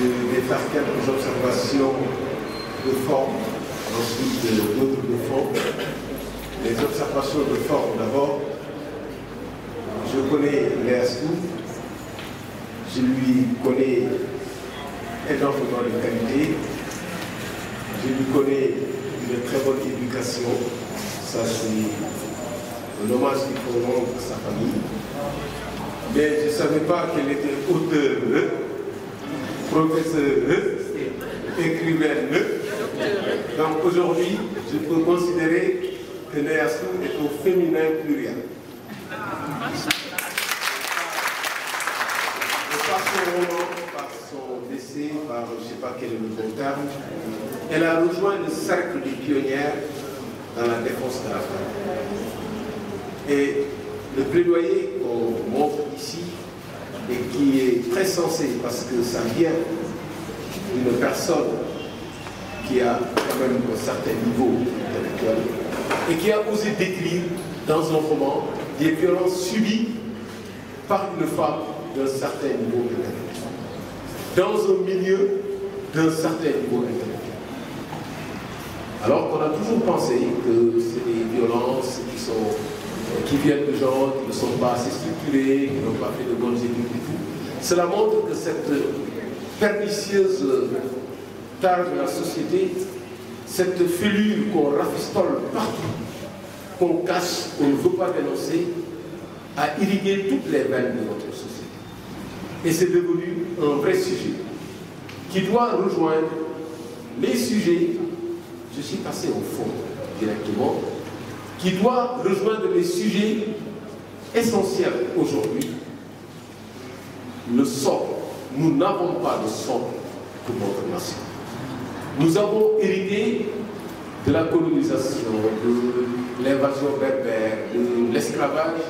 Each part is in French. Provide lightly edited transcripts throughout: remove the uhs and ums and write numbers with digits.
Je vais faire quelques observations de forme, ensuite d'autres de fond. Les observations de forme d'abord. Je connais Léa Stou, je lui connais énormément de qualité, je lui connais une très bonne éducation, ça c'est un hommage qu'il faut rendre à sa famille. Mais je ne savais pas qu'elle était auteure, professeure, écrivaine. Donc aujourd'hui, je peux considérer que Léa Stou est au féminin pluriel. Par son roman, par son décès, par je ne sais pas quel est le bon terme, elle a rejoint le cercle des pionnières dans la défense de la femme. Et le plaidoyer qu'on montre ici, et qui est très sensé parce que ça vient d'une personne qui a quand même un certain niveau intellectuel et qui a osé décrire dans un roman des violences subies par une femme d'un certain niveau intellectuel, dans un milieu d'un certain niveau intellectuel. Alors qu'on a toujours pensé que c'est des violences qui viennent de gens qui ne sont pas assez structurés, qui n'ont pas fait de bonnes études et tout. Cela montre que cette pernicieuse tare de la société, cette fêlure qu'on rafistole partout, qu'on cache, qu'on ne veut pas dénoncer, a irrigué toutes les veines de notre société. Et c'est devenu un vrai sujet qui doit rejoindre les sujets, je suis passé au fond directement, qui doit rejoindre les sujets essentiels aujourd'hui. Le socle. Nous n'avons pas de socle pour notre nation. Nous avons hérité de la colonisation, de l'invasion berbère, de l'esclavage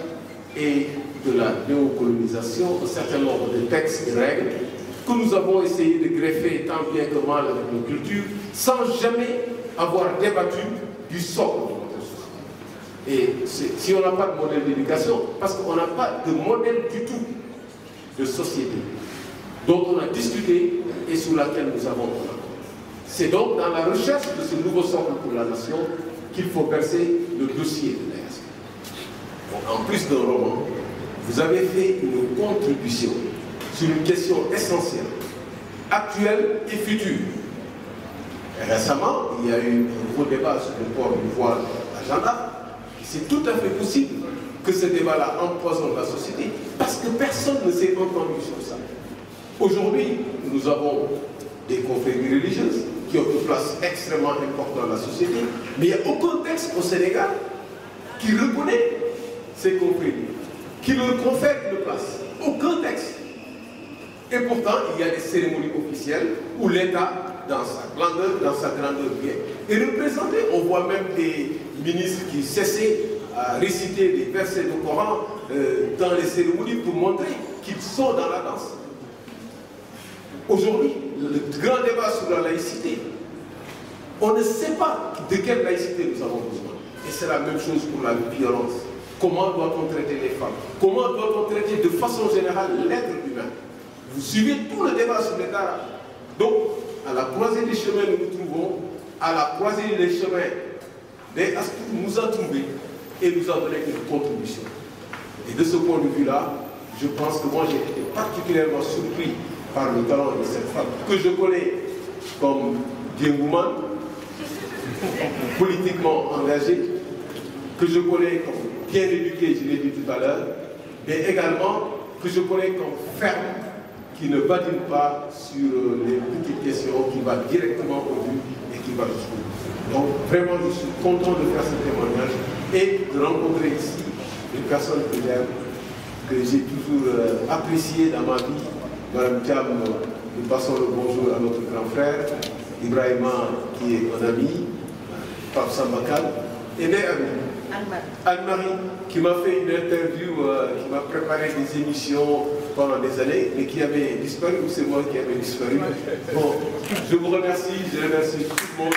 et de la néocolonisation, un certain nombre de textes et règles que nous avons essayé de greffer tant bien que mal avec nos cultures, sans jamais avoir débattu du socle de notre société. Et si on n'a pas de modèle d'éducation, parce qu'on n'a pas de modèle du tout de société dont on a discuté et sur laquelle nous avons accord. C'est donc dans la recherche de ce nouveau socle pour la nation qu'il faut verser le dossier de Léa Stou. En plus d'un roman, vous avez fait une contribution sur une question essentielle, actuelle et future. Et récemment, il y a eu un gros débat sur le port du voile à Jeanne d'Arc. C'est tout à fait possible que ce débat-là empoisonne la société parce que personne ne s'est entendu sur ça. Aujourd'hui, nous avons des confréries religieuses qui ont une place extrêmement importante dans la société, mais il n'y a aucun texte au Sénégal qui reconnaît ces confréries, qui leur confère une place. Aucun texte. Et pourtant, il y a des cérémonies officielles où l'État, dans sa grandeur bien, est représenté. On voit même des ministres qui cessaient à réciter des versets du Coran dans les cérémonies pour montrer qu'ils sont dans la danse. Aujourd'hui, le grand débat sur la laïcité, on ne sait pas de quelle laïcité nous avons besoin. Et c'est la même chose pour la violence. Comment doit-on traiter les femmes? Comment doit-on traiter de façon générale l'être humain? Vous suivez tout le débat sur l'État. Donc, à la croisée des chemins, nous nous trouvons, à la croisée des chemins, Léa Stou nous a trouvés et nous a donné une contribution. Et de ce point de vue-là, je pense que moi j'ai été particulièrement surpris par le talent de cette femme que je connais comme bien woman, politiquement engagée, que je connais comme bien éduquée, je l'ai dit tout à l'heure, mais également que je connais comme ferme, qui ne badine pas sur les petites questions, qui va directement au but et qui va jusqu'au bout. Donc vraiment, je suis content de faire ce témoignage et de rencontrer ici une personne que j'aime, que j'ai toujours appréciée dans ma vie. Madame Thiam, nous passons le bonjour à notre grand frère, Ibrahima, qui est un ami, Pape Sambakal, et Anne-Marie, qui m'a fait une interview, qui m'a préparé des émissions pendant des années, mais qui avait disparu, ou c'est moi qui avais disparu. Bon, je vous remercie, je remercie tout le monde.